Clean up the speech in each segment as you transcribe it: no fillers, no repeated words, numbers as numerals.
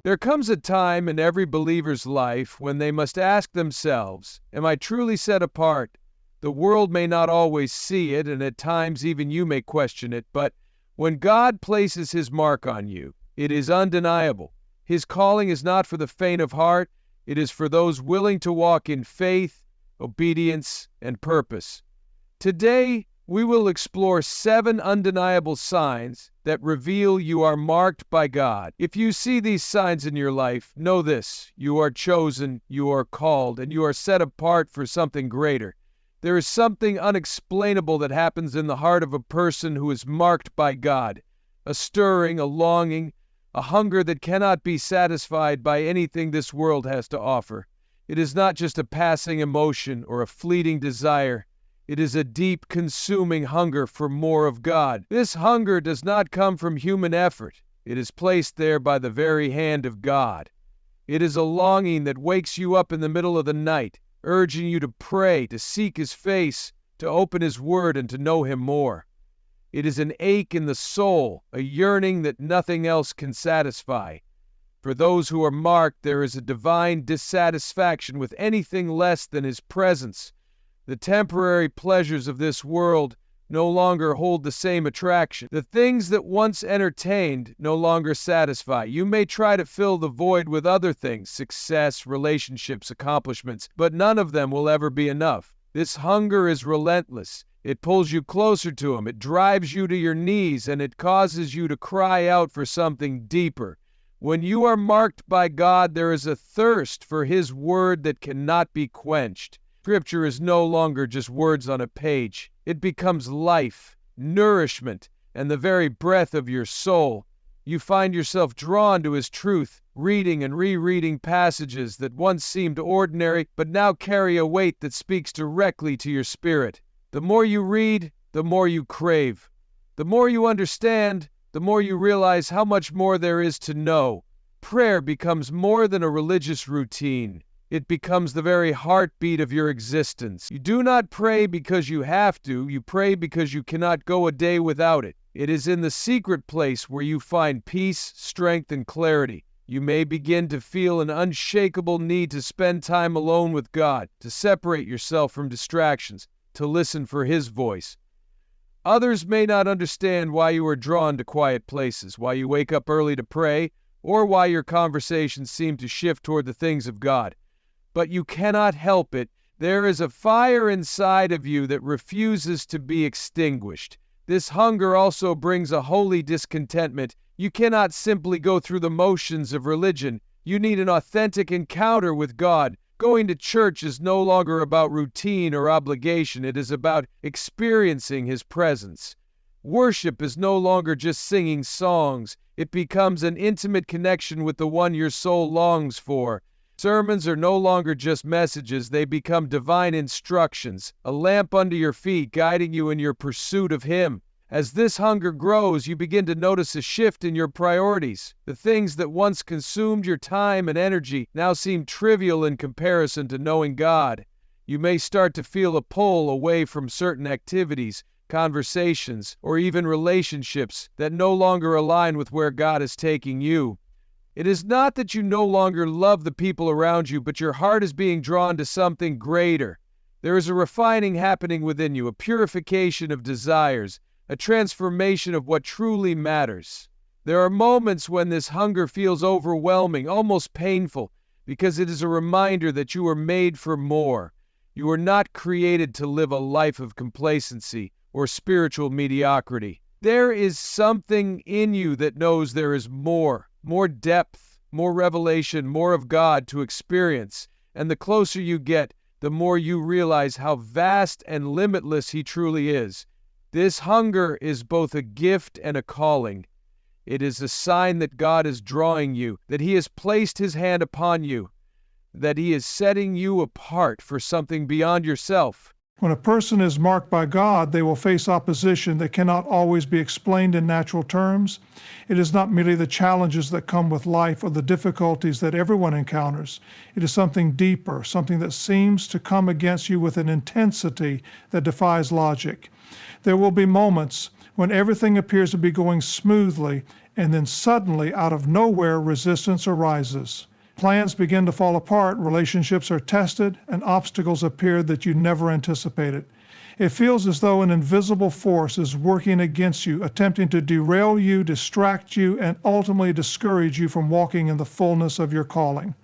There comes a time in every believer's life when they must ask themselves, am I truly set apart? The world may not always see it, and at times even you may question it, but when God places His mark on you, it is undeniable. His calling is not for the faint of heart, it is for those willing to walk in faith, obedience, and purpose. Today, we will explore 7 undeniable signs that reveal you are marked by God. If you see these signs in your life, know this: you are chosen, you are called, and you are set apart for something greater. There is something unexplainable that happens in the heart of a person who is marked by God. A stirring, a longing, a hunger that cannot be satisfied by anything this world has to offer. It is not just a passing emotion or a fleeting desire. It is a deep, consuming hunger for more of God. This hunger does not come from human effort. It is placed there by the very hand of God. It is a longing that wakes you up in the middle of the night, urging you to pray, to seek His face, to open His Word, and to know Him more. It is an ache in the soul, a yearning that nothing else can satisfy. For those who are marked, there is a divine dissatisfaction with anything less than His presence. The temporary pleasures of this world no longer hold the same attraction. The things that once entertained no longer satisfy. You may try to fill the void with other things, success, relationships, accomplishments, but none of them will ever be enough. This hunger is relentless. It pulls you closer to Him. It drives you to your knees, and it causes you to cry out for something deeper. When you are marked by God, there is a thirst for His Word that cannot be quenched. Scripture is no longer just words on a page. It becomes life, nourishment, and the very breath of your soul. You find yourself drawn to His truth, reading and rereading passages that once seemed ordinary, but now carry a weight that speaks directly to your spirit. The more you read, the more you crave. The more you understand, the more you realize how much more there is to know. Prayer becomes more than a religious routine. It becomes the very heartbeat of your existence. You do not pray because you have to. You pray because you cannot go a day without it. It is in the secret place where you find peace, strength, and clarity. You may begin to feel an unshakable need to spend time alone with God, to separate yourself from distractions, to listen for His voice. Others may not understand why you are drawn to quiet places, why you wake up early to pray, or why your conversations seem to shift toward the things of God. But you cannot help it. There is a fire inside of you that refuses to be extinguished. This hunger also brings a holy discontentment. You cannot simply go through the motions of religion. You need an authentic encounter with God. Going to church is no longer about routine or obligation. It is about experiencing His presence. Worship is no longer just singing songs. It becomes an intimate connection with the one your soul longs for. Sermons are no longer just messages, they become divine instructions, a lamp under your feet guiding you in your pursuit of Him. As this hunger grows, you begin to notice a shift in your priorities. The things that once consumed your time and energy now seem trivial in comparison to knowing God. You may start to feel a pull away from certain activities, conversations, or even relationships that no longer align with where God is taking you. It is not that you no longer love the people around you, but your heart is being drawn to something greater. There is a refining happening within you, a purification of desires, a transformation of what truly matters. There are moments when this hunger feels overwhelming, almost painful, because it is a reminder that you are made for more. You are not created to live a life of complacency or spiritual mediocrity. There is something in you that knows there is more depth, more revelation, more of God to experience. And the closer you get, the more you realize how vast and limitless He truly is. This hunger is both a gift and a calling. It is a sign that God is drawing you, that He has placed His hand upon you, that He is setting you apart for something beyond yourself. When a person is marked by God, they will face opposition that cannot always be explained in natural terms. It is not merely the challenges that come with life or the difficulties that everyone encounters. It is something deeper, something that seems to come against you with an intensity that defies logic. There will be moments when everything appears to be going smoothly, and then suddenly, out of nowhere, resistance arises. Plans begin to fall apart, relationships are tested, and obstacles appear that you never anticipated. It feels as though an invisible force is working against you, attempting to derail you, distract you, and ultimately discourage you from walking in the fullness of your calling.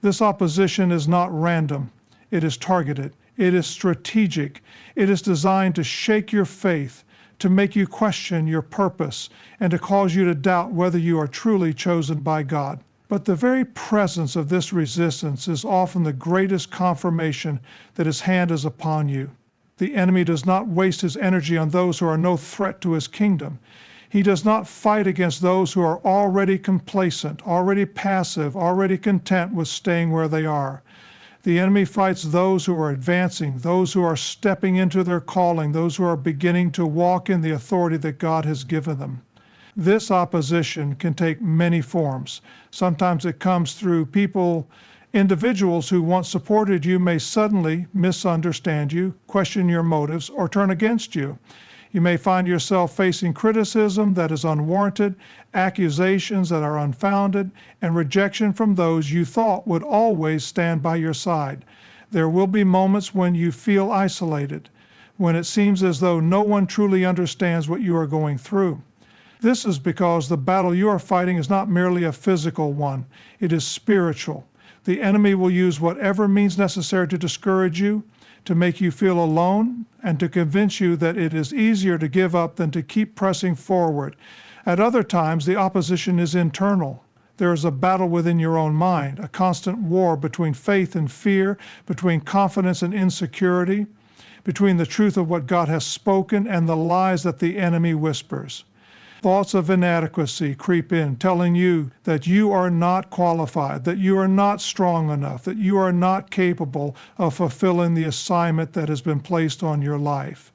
This opposition is not random. It is targeted. It is strategic. It is designed to shake your faith, to make you question your purpose, and to cause you to doubt whether you are truly chosen by God. But the very presence of this resistance is often the greatest confirmation that His hand is upon you. The enemy does not waste his energy on those who are no threat to his kingdom. He does not fight against those who are already complacent, already passive, already content with staying where they are. The enemy fights those who are advancing, those who are stepping into their calling, those who are beginning to walk in the authority that God has given them. This opposition can take many forms. Sometimes it comes through individuals who once supported you may suddenly misunderstand you, question your motives, or turn against you. You may find yourself facing criticism that is unwarranted, accusations that are unfounded, and rejection from those you thought would always stand by your side. There will be moments when you feel isolated, when it seems as though no one truly understands what you are going through. This is because the battle you are fighting is not merely a physical one, it is spiritual. The enemy will use whatever means necessary to discourage you, to make you feel alone, and to convince you that it is easier to give up than to keep pressing forward. At other times, the opposition is internal. There is a battle within your own mind, a constant war between faith and fear, between confidence and insecurity, between the truth of what God has spoken and the lies that the enemy whispers. Thoughts of inadequacy creep in, telling you that you are not qualified, that you are not strong enough, that you are not capable of fulfilling the assignment that has been placed on your life.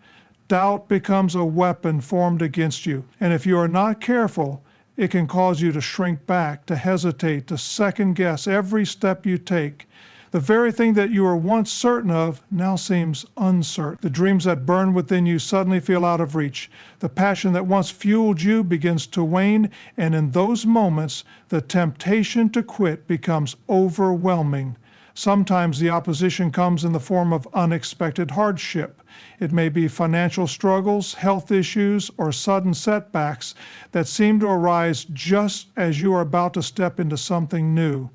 Doubt becomes a weapon formed against you, and if you are not careful, it can cause you to shrink back, to hesitate, to second guess every step you take. The very thing that you were once certain of now seems uncertain. The dreams that burn within you suddenly feel out of reach. The passion that once fueled you begins to wane, and in those moments, the temptation to quit becomes overwhelming. Sometimes the opposition comes in the form of unexpected hardship. It may be financial struggles, health issues, or sudden setbacks that seem to arise just as you are about to step into something new.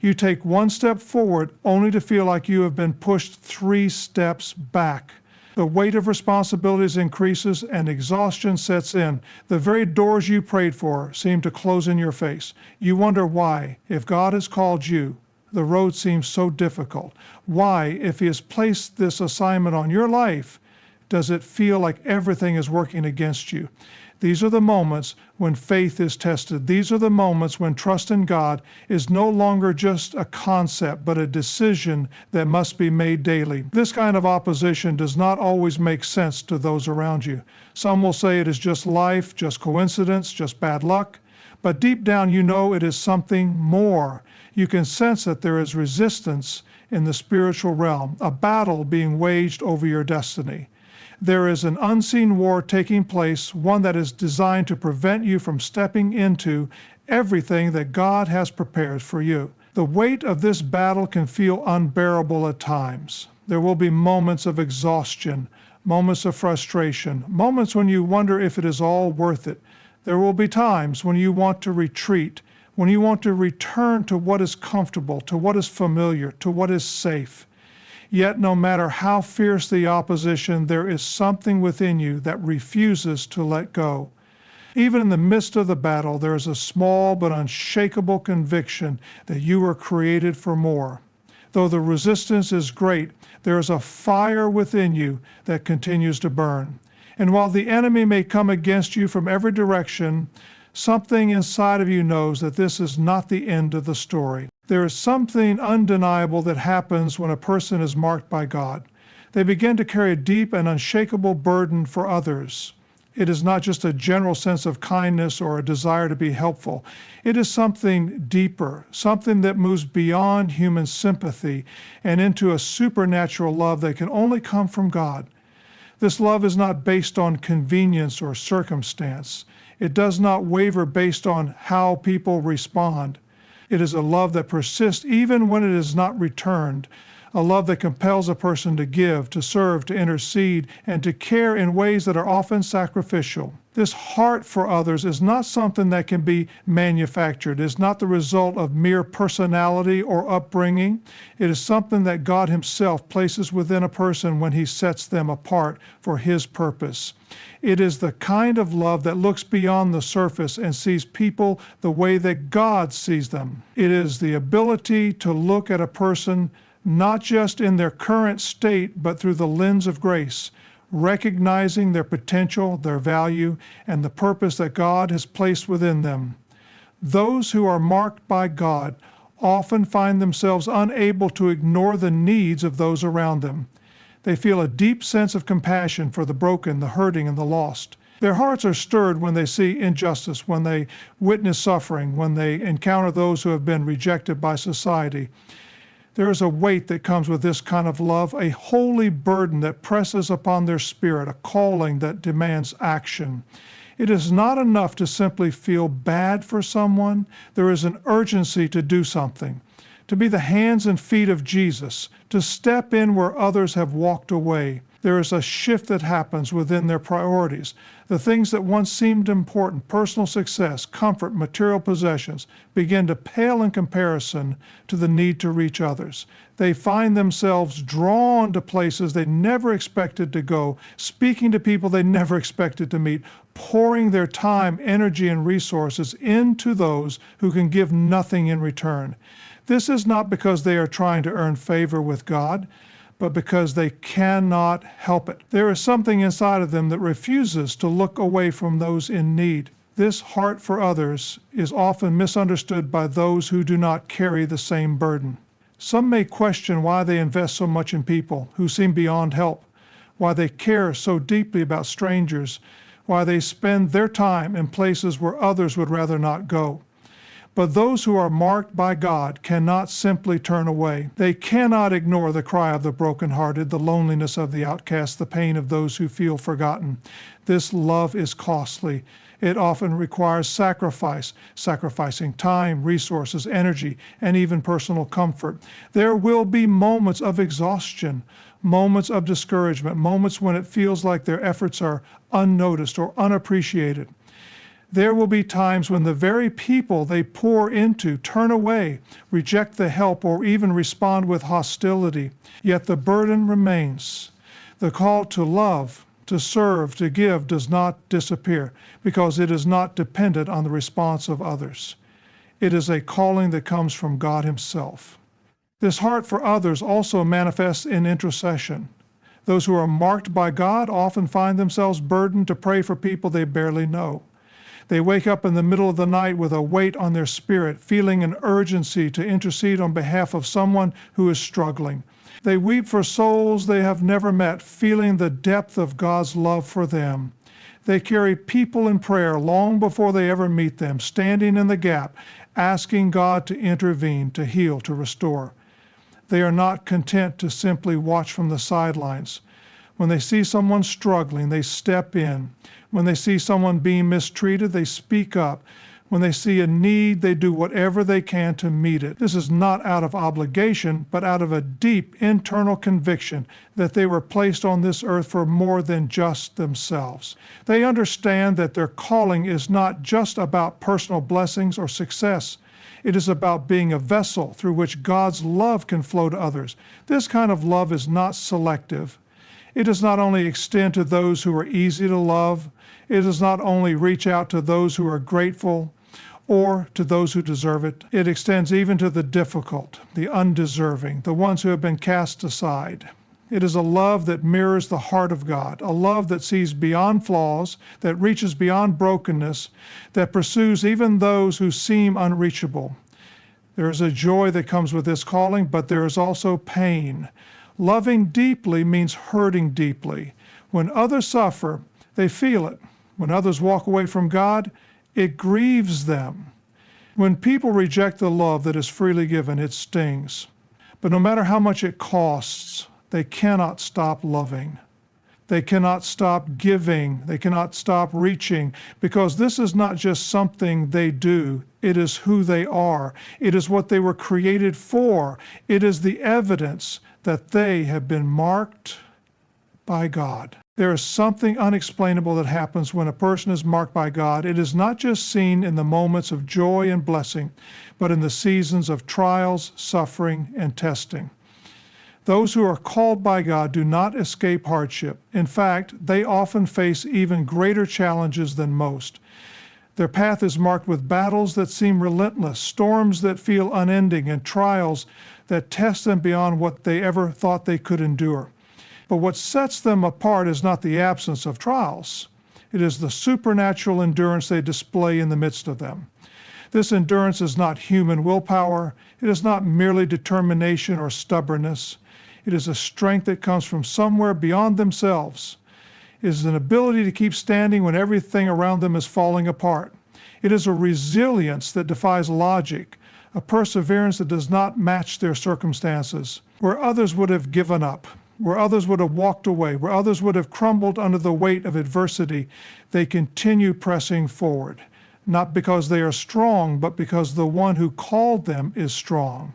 You take one step forward only to feel like you have been pushed 3 steps back. The weight of responsibilities increases and exhaustion sets in. The very doors you prayed for seem to close in your face. You wonder why, if God has called you, the road seems so difficult. Why, if He has placed this assignment on your life, does it feel like everything is working against you? These are the moments when faith is tested. These are the moments when trust in God is no longer just a concept, but a decision that must be made daily. This kind of opposition does not always make sense to those around you. Some will say it is just life, just coincidence, just bad luck. But deep down you know it is something more. You can sense that there is resistance in the spiritual realm, a battle being waged over your destiny. There is an unseen war taking place, one that is designed to prevent you from stepping into everything that God has prepared for you. The weight of this battle can feel unbearable at times. There will be moments of exhaustion, moments of frustration, moments when you wonder if it is all worth it. There will be times when you want to retreat, when you want to return to what is comfortable, to what is familiar, to what is safe. Yet no matter how fierce the opposition, there is something within you that refuses to let go. Even in the midst of the battle, there is a small but unshakable conviction that you were created for more. Though the resistance is great, there is a fire within you that continues to burn. And while the enemy may come against you from every direction, something inside of you knows that this is not the end of the story. There is something undeniable that happens when a person is marked by God. They begin to carry a deep and unshakable burden for others. It is not just a general sense of kindness or a desire to be helpful. It is something deeper, something that moves beyond human sympathy and into a supernatural love that can only come from God. This love is not based on convenience or circumstance. It does not waver based on how people respond. It is a love that persists even when it is not returned, a love that compels a person to give, to serve, to intercede, and to care in ways that are often sacrificial. This heart for others is not something that can be manufactured. It is not the result of mere personality or upbringing. It is something that God Himself places within a person when He sets them apart for His purpose. It is the kind of love that looks beyond the surface and sees people the way that God sees them. It is the ability to look at a person not just in their current state, but through the lens of grace, recognizing their potential, their value, and the purpose that God has placed within them. Those who are marked by God often find themselves unable to ignore the needs of those around them. They feel a deep sense of compassion for the broken, the hurting, and the lost. Their hearts are stirred when they see injustice, when they witness suffering, when they encounter those who have been rejected by society. There is a weight that comes with this kind of love, a holy burden that presses upon their spirit, a calling that demands action. It is not enough to simply feel bad for someone. There is an urgency to do something, to be the hands and feet of Jesus, to step in where others have walked away. There is a shift that happens within their priorities. The things that once seemed important, personal success, comfort, material possessions, begin to pale in comparison to the need to reach others. They find themselves drawn to places they never expected to go, speaking to people they never expected to meet, pouring their time, energy, and resources into those who can give nothing in return. This is not because they are trying to earn favor with God, but because they cannot help it. There is something inside of them that refuses to look away from those in need. This heart for others is often misunderstood by those who do not carry the same burden. Some may question why they invest so much in people who seem beyond help, why they care so deeply about strangers, why they spend their time in places where others would rather not go. But those who are marked by God cannot simply turn away. They cannot ignore the cry of the brokenhearted, the loneliness of the outcast, the pain of those who feel forgotten. This love is costly. It often requires sacrifice, sacrificing time, resources, energy, and even personal comfort. There will be moments of exhaustion, moments of discouragement, moments when it feels like their efforts are unnoticed or unappreciated. There will be times when the very people they pour into turn away, reject the help, or even respond with hostility. Yet the burden remains. The call to love, to serve, to give does not disappear because it is not dependent on the response of others. It is a calling that comes from God Himself. This heart for others also manifests in intercession. Those who are marked by God often find themselves burdened to pray for people they barely know. They wake up in the middle of the night with a weight on their spirit, feeling an urgency to intercede on behalf of someone who is struggling. They weep for souls they have never met, feeling the depth of God's love for them. They carry people in prayer long before they ever meet them, standing in the gap, asking God to intervene, to heal, to restore. They are not content to simply watch from the sidelines. When they see someone struggling, they step in. When they see someone being mistreated, they speak up. When they see a need, they do whatever they can to meet it. This is not out of obligation, but out of a deep internal conviction that they were placed on this earth for more than just themselves. They understand that their calling is not just about personal blessings or success. It is about being a vessel through which God's love can flow to others. This kind of love is not selective. It does not only extend to those who are easy to love. It does not only reach out to those who are grateful or to those who deserve it. It extends even to the difficult, the undeserving, the ones who have been cast aside. It is a love that mirrors the heart of God, a love that sees beyond flaws, that reaches beyond brokenness, that pursues even those who seem unreachable. There is a joy that comes with this calling, but there is also pain. Loving deeply means hurting deeply. When others suffer, they feel it. When others walk away from God, it grieves them. When people reject the love that is freely given, it stings. But no matter how much it costs, they cannot stop loving. They cannot stop giving. They cannot stop reaching, because this is not just something they do. It is who they are. It is what they were created for. It is the evidence that they have been marked by God. There is something unexplainable that happens when a person is marked by God. It is not just seen in the moments of joy and blessing, but in the seasons of trials, suffering, and testing. Those who are called by God do not escape hardship. In fact, they often face even greater challenges than most. Their path is marked with battles that seem relentless, storms that feel unending, and trials that test them beyond what they ever thought they could endure. But what sets them apart is not the absence of trials. It is the supernatural endurance they display in the midst of them. This endurance is not human willpower. It is not merely determination or stubbornness. It is a strength that comes from somewhere beyond themselves. It is an ability to keep standing when everything around them is falling apart. It is a resilience that defies logic, a perseverance that does not match their circumstances. Where others would have given up, where others would have walked away, where others would have crumbled under the weight of adversity, they continue pressing forward. Not because they are strong, but because the one who called them is strong.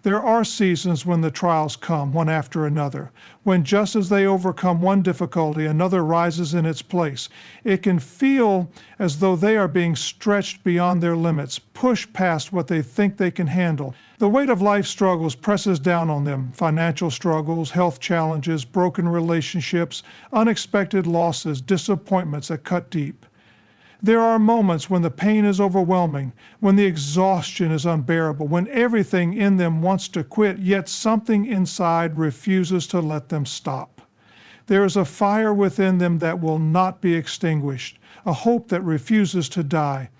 There are seasons when the trials come, one after another, when just as they overcome one difficulty, another rises in its place. It can feel as though they are being stretched beyond their limits, pushed past what they think they can handle. The weight of life struggles presses down on them: financial struggles, health challenges, broken relationships, unexpected losses, disappointments that cut deep. There are moments when the pain is overwhelming, when the exhaustion is unbearable, when everything in them wants to quit, yet something inside refuses to let them stop. There is a fire within them that will not be extinguished, a hope that refuses to die.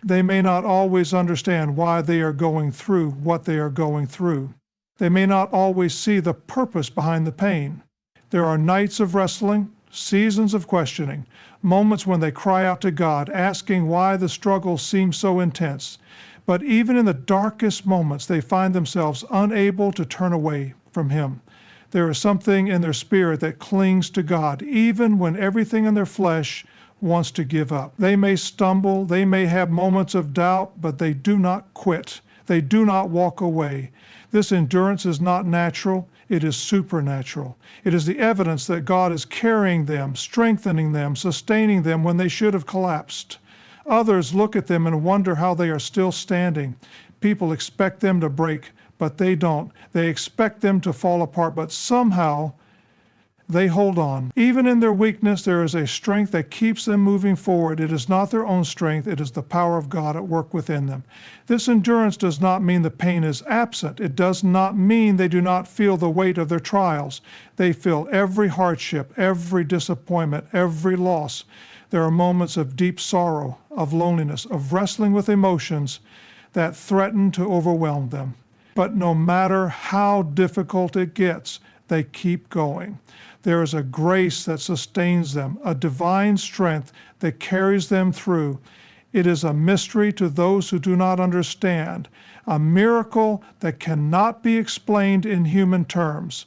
They may not always understand why they are going through what they are going through. They may not always see the purpose behind the pain. There are nights of wrestling, seasons of questioning, moments when they cry out to God, asking why the struggle seems so intense. But even in the darkest moments, they find themselves unable to turn away from Him. There is something in their spirit that clings to God, even when everything in their flesh wants to give up. They may stumble, they may have moments of doubt, but they do not quit. They do not walk away. This endurance is not natural. It is supernatural. It is the evidence that God is carrying them, strengthening them, sustaining them when they should have collapsed. Others look at them and wonder how they are still standing. People expect them to break, but they don't. They expect them to fall apart, but somehow they hold on. Even in their weakness, there is a strength that keeps them moving forward. It is not their own strength. It is the power of God at work within them. This endurance does not mean the pain is absent. It does not mean they do not feel the weight of their trials. They feel every hardship, every disappointment, every loss. There are moments of deep sorrow, of loneliness, of wrestling with emotions that threaten to overwhelm them. But no matter how difficult it gets, they keep going. There is a grace that sustains them, a divine strength that carries them through. It is a mystery to those who do not understand, a miracle that cannot be explained in human terms.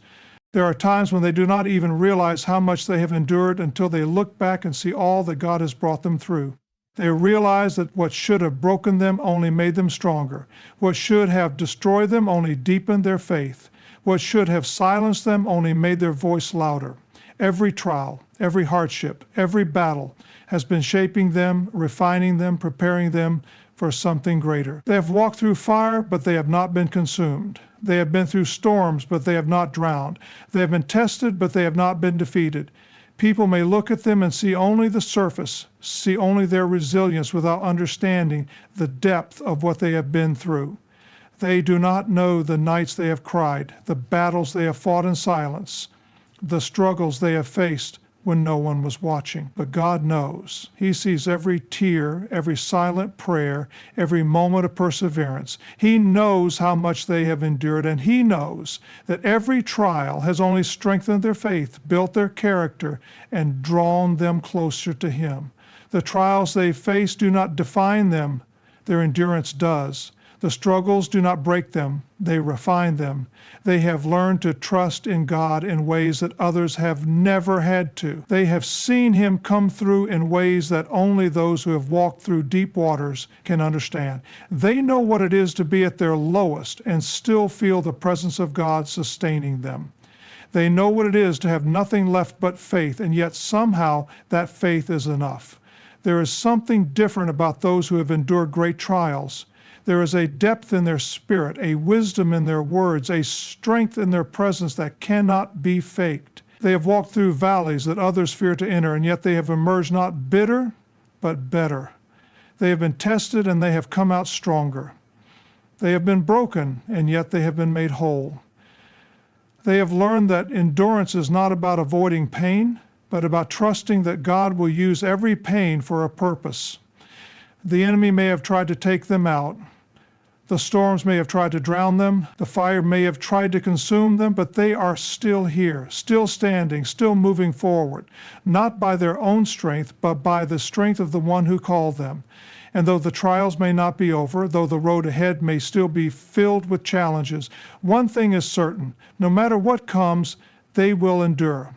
There are times when they do not even realize how much they have endured until they look back and see all that God has brought them through. They realize that what should have broken them only made them stronger. What should have destroyed them only deepened their faith. What should have silenced them only made their voice louder. Every trial, every hardship, every battle has been shaping them, refining them, preparing them for something greater. They have walked through fire, but they have not been consumed. They have been through storms, but they have not drowned. They have been tested, but they have not been defeated. People may look at them and see only the surface, see only their resilience without understanding the depth of what they have been through. They do not know the nights they have cried, the battles they have fought in silence, the struggles they have faced when no one was watching. But God knows. He sees every tear, every silent prayer, every moment of perseverance. He knows how much they have endured, and He knows that every trial has only strengthened their faith, built their character, and drawn them closer to Him. The trials they face do not define them. Their endurance does. The struggles do not break them, they refine them. They have learned to trust in God in ways that others have never had to. They have seen Him come through in ways that only those who have walked through deep waters can understand. They know what it is to be at their lowest and still feel the presence of God sustaining them. They know what it is to have nothing left but faith, and yet somehow that faith is enough. There is something different about those who have endured great trials. There is a depth in their spirit, a wisdom in their words, a strength in their presence that cannot be faked. They have walked through valleys that others fear to enter, and yet they have emerged not bitter, but better. They have been tested, and they have come out stronger. They have been broken, and yet they have been made whole. They have learned that endurance is not about avoiding pain, but about trusting that God will use every pain for a purpose. The enemy may have tried to take them out. The storms may have tried to drown them. The fire may have tried to consume them, but they are still here, still standing, still moving forward, not by their own strength, but by the strength of the one who called them. And though the trials may not be over, though the road ahead may still be filled with challenges, one thing is certain: no matter what comes, they will endure,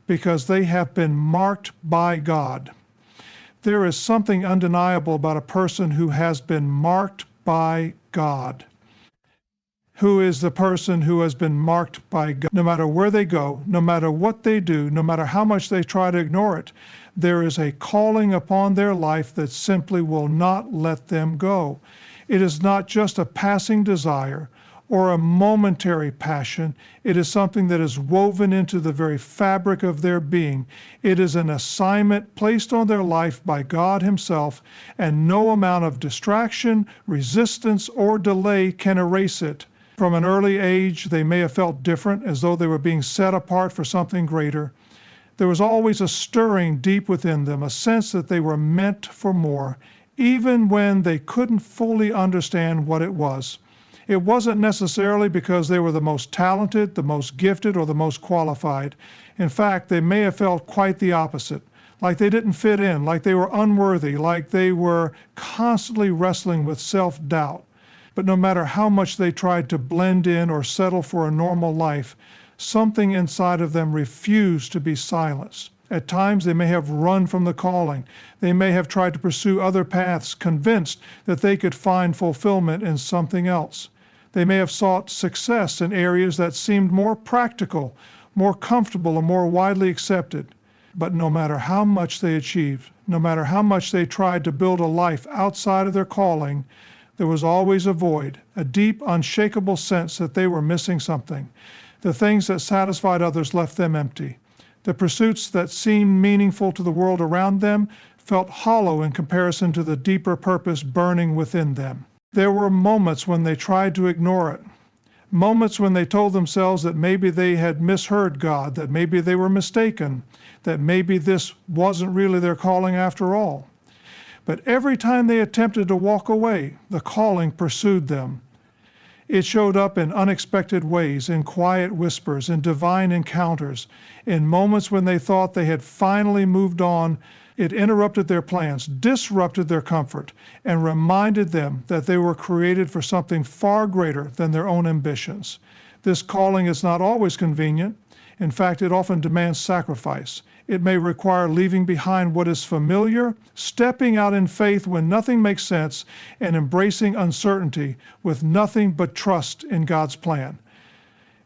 because they have been marked by God. There is something undeniable about a person who has been marked by God. Who is the person who has been marked by God? No matter where they go, no matter what they do, no matter how much they try to ignore it, there is a calling upon their life that simply will not let them go. It is not just a passing desire or a momentary passion. It is something that is woven into the very fabric of their being. It is an assignment placed on their life by God Himself, and no amount of distraction, resistance, or delay can erase it. From an early age, they may have felt different, as though they were being set apart for something greater. There was always a stirring deep within them, a sense that they were meant for more, even when they couldn't fully understand what it was. It wasn't necessarily because they were the most talented, the most gifted, or the most qualified. In fact, they may have felt quite the opposite, like they didn't fit in, like they were unworthy, like they were constantly wrestling with self-doubt. But no matter how much they tried to blend in or settle for a normal life, something inside of them refused to be silenced. At times, they may have run from the calling. They may have tried to pursue other paths, convinced that they could find fulfillment in something else. They may have sought success in areas that seemed more practical, more comfortable, or more widely accepted. But no matter how much they achieved, no matter how much they tried to build a life outside of their calling, there was always a void, a deep, unshakable sense that they were missing something. The things that satisfied others left them empty. The pursuits that seemed meaningful to the world around them felt hollow in comparison to the deeper purpose burning within them. There were moments when they tried to ignore it, moments when they told themselves that maybe they had misheard God, that maybe they were mistaken, that maybe this wasn't really their calling after all. But every time they attempted to walk away, the calling pursued them. It showed up in unexpected ways, in quiet whispers, in divine encounters, in moments when they thought they had finally moved on. It interrupted their plans, disrupted their comfort, and reminded them that they were created for something far greater than their own ambitions. This calling is not always convenient. In fact, it often demands sacrifice. It may require leaving behind what is familiar, stepping out in faith when nothing makes sense, and embracing uncertainty with nothing but trust in God's plan.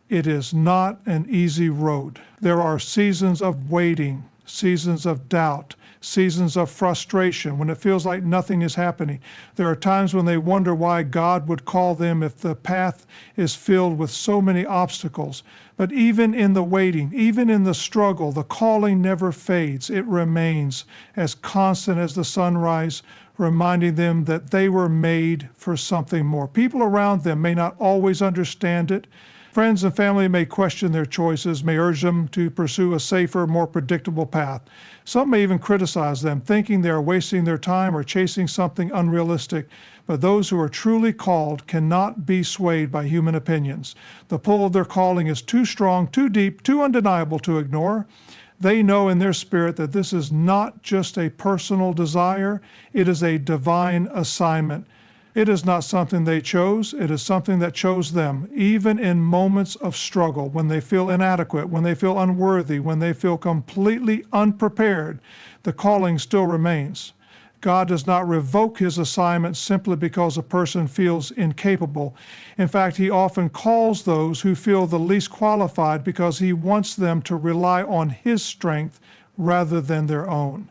It is not an easy road. There are seasons of waiting, seasons of doubt, seasons of frustration when it feels like nothing is happening. There are times when they wonder why God would call them if the path is filled with so many obstacles. But even in the waiting, even in the struggle, the calling never fades. It remains as constant as the sunrise, reminding them that they were made for something more. People around them may not always understand it. Friends and family may question their choices, may urge them to pursue a safer, more predictable path. Some may even criticize them, thinking they are wasting their time or chasing something unrealistic. But those who are truly called cannot be swayed by human opinions. The pull of their calling is too strong, too deep, too undeniable to ignore. They know in their spirit that this is not just a personal desire, it is a divine assignment. It is not something they chose, it is something that chose them, even in moments of struggle, when they feel inadequate, when they feel unworthy, when they feel completely unprepared. The calling still remains. God does not revoke his assignment simply because a person feels incapable. In fact, he often calls those who feel the least qualified because he wants them to rely on his strength rather than their own.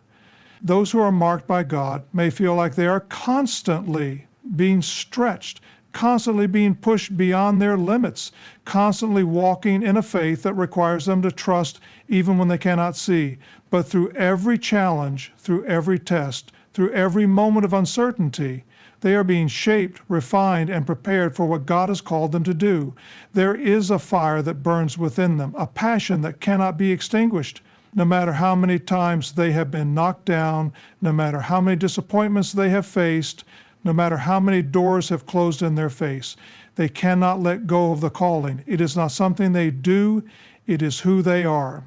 Those who are marked by God may feel like they are constantly being stretched, constantly being pushed beyond their limits, constantly walking in a faith that requires them to trust even when they cannot see. But through every challenge, through every test, through every moment of uncertainty, they are being shaped, refined, and prepared for what God has called them to do. There is a fire that burns within them, a passion that cannot be extinguished. No matter how many times they have been knocked down, no matter how many disappointments they have faced, no matter how many doors have closed in their face, they cannot let go of the calling. It is not something they do, it is who they are.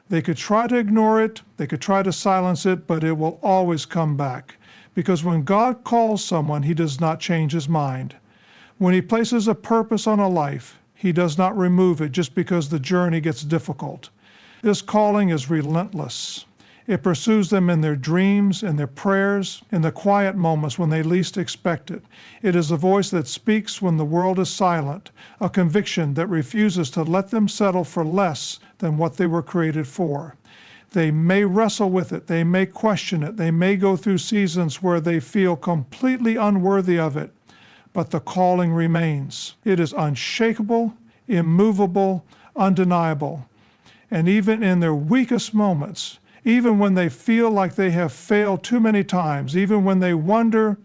They could try to ignore it, they could try to silence it, but it will always come back. Because when God calls someone, he does not change his mind. When he places a purpose on a life, he does not remove it just because the journey gets difficult. This calling is relentless. It pursues them in their dreams, in their prayers, in the quiet moments when they least expect it. It is a voice that speaks when the world is silent, a conviction that refuses to let them settle for less than what they were created for. They may wrestle with it, they may question it, they may go through seasons where they feel completely unworthy of it, but the calling remains. It is unshakable, immovable, undeniable. And even in their weakest moments, even when they feel like they have failed too many times, even when they wonder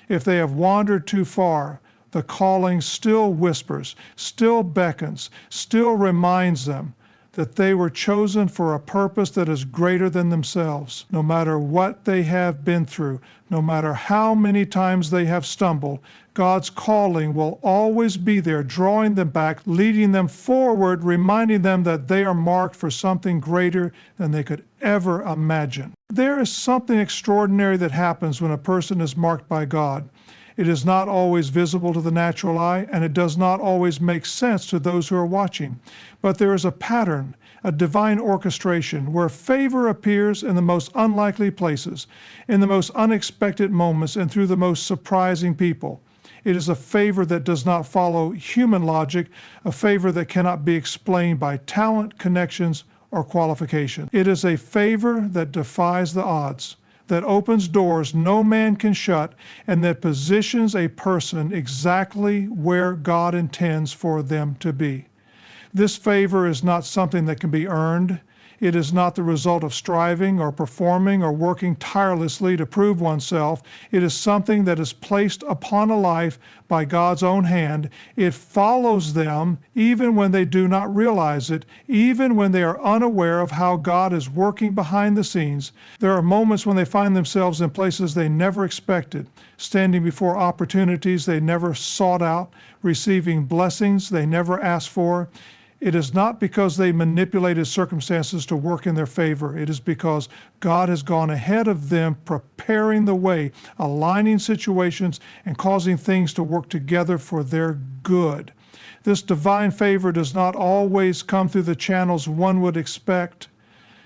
if they have wandered too far, the calling still whispers, still beckons, still reminds them that they were chosen for a purpose that is greater than themselves. No matter what they have been through, no matter how many times they have stumbled, God's calling will always be there, drawing them back, leading them forward, reminding them that they are marked for something greater than they could ever imagine. There is something extraordinary that happens when a person is marked by God. It is not always visible to the natural eye, and it does not always make sense to those who are watching. But there is a pattern, a divine orchestration, where favor appears in the most unlikely places, in the most unexpected moments, and through the most surprising people. It is a favor that does not follow human logic, a favor that cannot be explained by talent, connections, or qualification. It is a favor that defies the odds, that opens doors no man can shut, and that positions a person exactly where God intends for them to be. This favor is not something that can be earned. It is not the result of striving or performing or working tirelessly to prove oneself. It is something that is placed upon a life by God's own hand. It follows them even when they do not realize it, even when they are unaware of how God is working behind the scenes. There are moments when they find themselves in places they never expected, standing before opportunities they never sought out, receiving blessings they never asked for. It is not because they manipulated circumstances to work in their favor. It is because God has gone ahead of them, preparing the way, aligning situations, and causing things to work together for their good. This divine favor does not always come through the channels one would expect.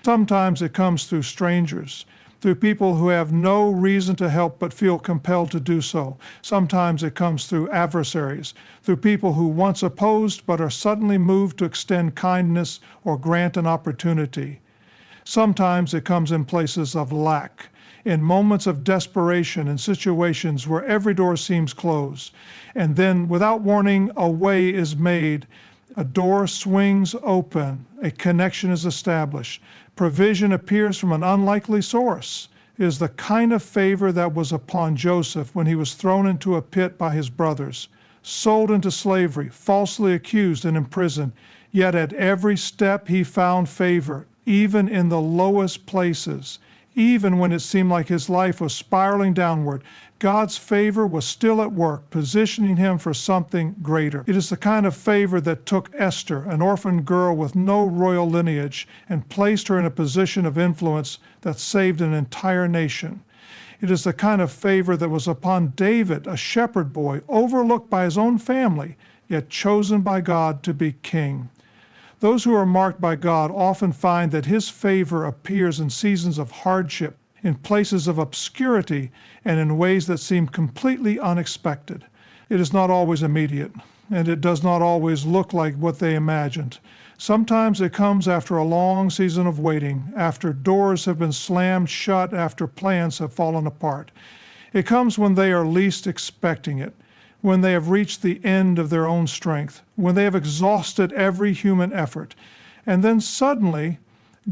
Sometimes it comes through strangers, through people who have no reason to help but feel compelled to do so. Sometimes it comes through adversaries, through people who once opposed but are suddenly moved to extend kindness or grant an opportunity. Sometimes it comes in places of lack, in moments of desperation, in situations where every door seems closed. And then, without warning, a way is made. A door swings open, a connection is established. Provision appears from an unlikely source. It is the kind of favor that was upon Joseph when he was thrown into a pit by his brothers, sold into slavery, falsely accused and imprisoned. Yet at every step he found favor, even in the lowest places. Even when it seemed like his life was spiraling downward, God's favor was still at work, positioning him for something greater. It is the kind of favor that took Esther, an orphan girl with no royal lineage, and placed her in a position of influence that saved an entire nation. It is the kind of favor that was upon David, a shepherd boy, overlooked by his own family, yet chosen by God to be king. Those who are marked by God often find that his favor appears in seasons of hardship, in places of obscurity, and in ways that seem completely unexpected. It is not always immediate, and it does not always look like what they imagined. Sometimes it comes after a long season of waiting, after doors have been slammed shut, after plans have fallen apart. It comes when they are least expecting it, when they have reached the end of their own strength, when they have exhausted every human effort. And then suddenly,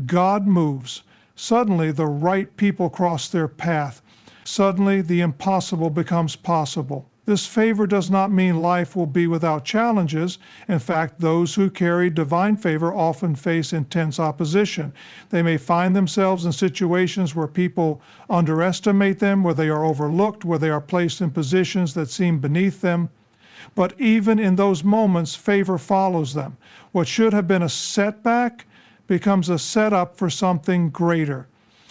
God moves. Suddenly, the right people cross their path. Suddenly, the impossible becomes possible. This favor does not mean life will be without challenges. In fact, those who carry divine favor often face intense opposition. They may find themselves in situations where people underestimate them, where they are overlooked, where they are placed in positions that seem beneath them. But even in those moments, favor follows them. What should have been a setback becomes a setup for something greater.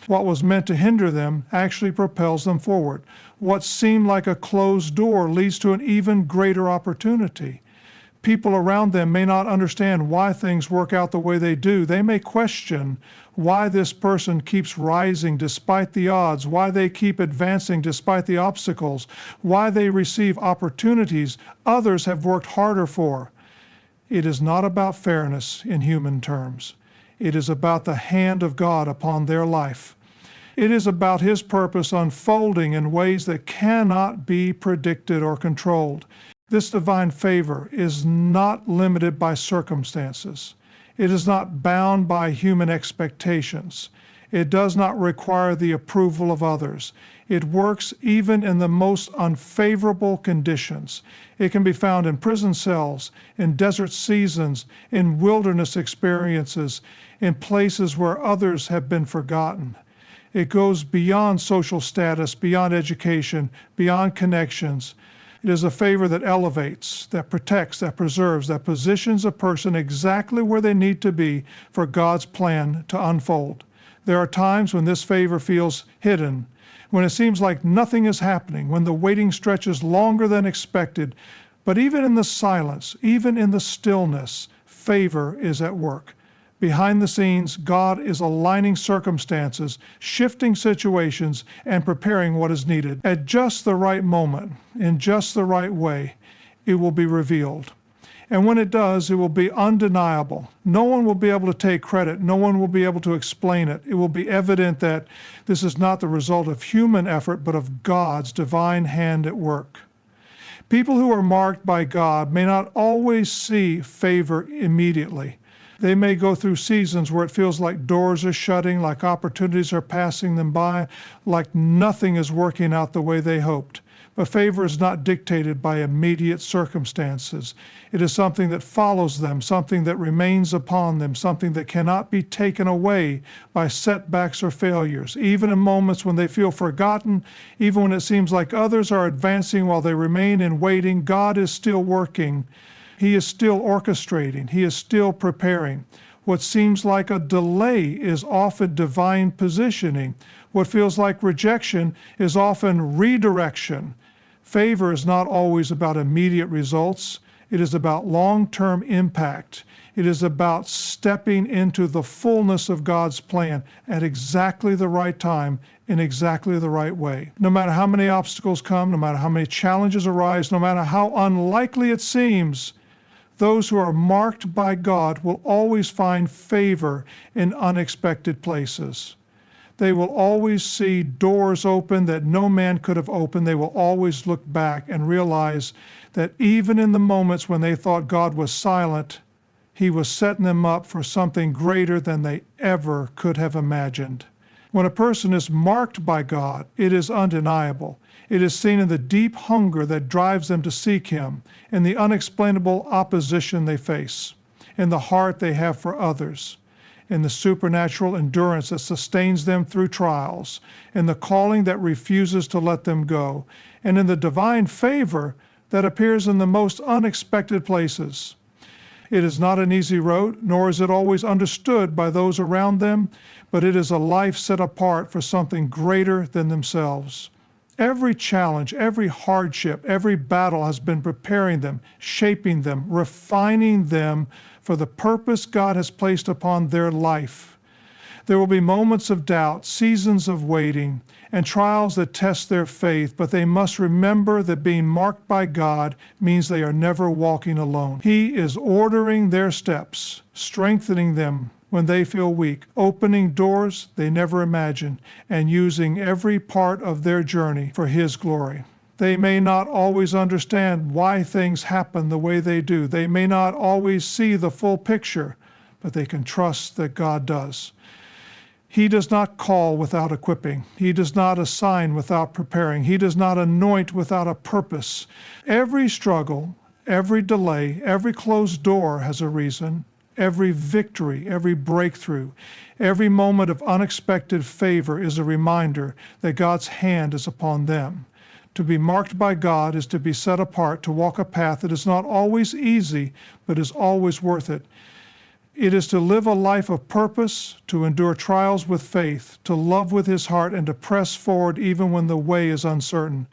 What was meant to hinder them actually propels them forward. What seemed like a closed door leads to an even greater opportunity. People around them may not understand why things work out the way they do. They may question why this person keeps rising despite the odds, why they keep advancing despite the obstacles, why they receive opportunities others have worked harder for. It is not about fairness in human terms. It is about the hand of God upon their life. It is about his purpose unfolding in ways that cannot be predicted or controlled. This divine favor is not limited by circumstances. It is not bound by human expectations. It does not require the approval of others. It works even in the most unfavorable conditions. It can be found in prison cells, in desert seasons, in wilderness experiences, in places where others have been forgotten. It goes beyond social status, beyond education, beyond connections. It is a favor that elevates, that protects, that preserves, that positions a person exactly where they need to be for God's plan to unfold. There are times when this favor feels hidden, when it seems like nothing is happening, when the waiting stretches longer than expected. But even in the silence, even in the stillness, favor is at work. Behind the scenes, God is aligning circumstances, shifting situations, and preparing what is needed. At just the right moment, in just the right way, it will be revealed. And when it does, it will be undeniable. No one will be able to take credit. No one will be able to explain it. It will be evident that this is not the result of human effort, but of God's divine hand at work. People who are marked by God may not always see favor immediately. They may go through seasons where it feels like doors are shutting, like opportunities are passing them by, like nothing is working out the way they hoped. But favor is not dictated by immediate circumstances. It is something that follows them, something that remains upon them, something that cannot be taken away by setbacks or failures. Even in moments when they feel forgotten, even when it seems like others are advancing while they remain in waiting, God is still working. He is still orchestrating. He is still preparing. What seems like a delay is often divine positioning. What feels like rejection is often redirection. Favor is not always about immediate results. It is about long-term impact. It is about stepping into the fullness of God's plan at exactly the right time, in exactly the right way. No matter how many obstacles come, no matter how many challenges arise, no matter how unlikely it seems, those who are marked by God will always find favor in unexpected places. They will always see doors open that no man could have opened. They will always look back and realize that even in the moments when they thought God was silent, he was setting them up for something greater than they ever could have imagined. When a person is marked by God, it is undeniable. It is seen in the deep hunger that drives them to seek him, in the unexplainable opposition they face, in the heart they have for others, in the supernatural endurance that sustains them through trials, in the calling that refuses to let them go, and in the divine favor that appears in the most unexpected places. It is not an easy road, nor is it always understood by those around them, but it is a life set apart for something greater than themselves. Every challenge, every hardship, every battle has been preparing them, shaping them, refining them for the purpose God has placed upon their life. There will be moments of doubt, seasons of waiting, and trials that test their faith, but they must remember that being marked by God means they are never walking alone. He is ordering their steps, strengthening them when they feel weak, opening doors they never imagined, and using every part of their journey for His glory. They may not always understand why things happen the way they do. They may not always see the full picture, but they can trust that God does. He does not call without equipping. He does not assign without preparing. He does not anoint without a purpose. Every struggle, every delay, every closed door has a reason. Every victory, every breakthrough, every moment of unexpected favor is a reminder that God's hand is upon them. To be marked by God is to be set apart, to walk a path that is not always easy, but is always worth it. It is to live a life of purpose, to endure trials with faith, to love with His heart, and to press forward even when the way is uncertain.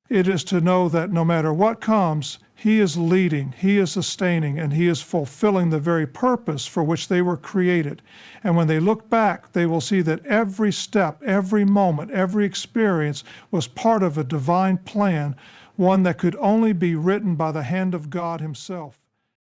It is to know that no matter what comes, He is leading, He is sustaining, and He is fulfilling the very purpose for which they were created. And when they look back, they will see that every step, every moment, every experience was part of a divine plan, one that could only be written by the hand of God Himself.